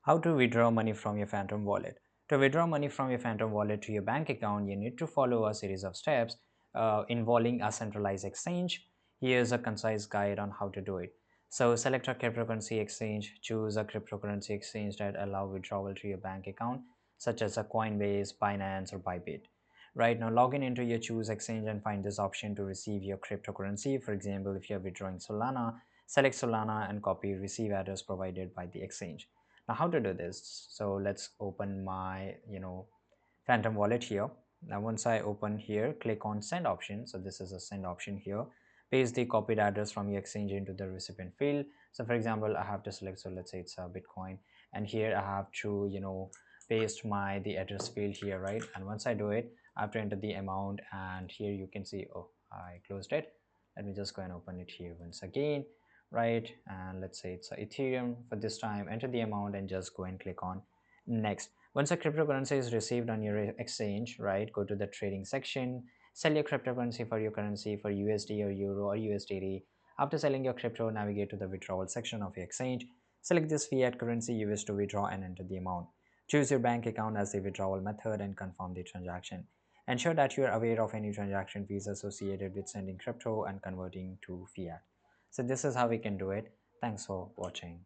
How to withdraw money from your Phantom wallet. To withdraw money from your Phantom wallet to your bank account, you need to follow a series of steps involving a centralized exchange. Here's a concise guide on how to do it. So select a cryptocurrency exchange, choose a cryptocurrency exchange that allow withdrawal to your bank account, such as a Coinbase, Binance, or Bybit. Right now, log in into your choose exchange and find this option to receive your cryptocurrency. For example, if you're withdrawing Solana, select Solana and copy receive address provided by the exchange. Now how to do this? So let's open my Phantom wallet here. Now once I open here, click on send option. So this is a send option here. Paste the copied address from your exchange into the recipient field. So for example, I have to select, so let's say it's a Bitcoin, and here I have to paste my the address field here, right? And once I do it, I have to enter the amount, and here you can see, oh, I closed it. Let me just go and open it here once again, right? And let's say it's a Ethereum for this time. Enter the amount and just go and click on next. Once a cryptocurrency is received on your exchange, right, go to the trading section, sell your cryptocurrency for your currency for USD or Euro or USDT. After selling your crypto, navigate to the withdrawal section of your exchange. Select this fiat currency you wish to withdraw and enter the amount. Choose your bank account as the withdrawal method and confirm the transaction. Ensure that you are aware of any transaction fees associated with sending crypto and converting to fiat. So this is how we can do it. Thanks for watching.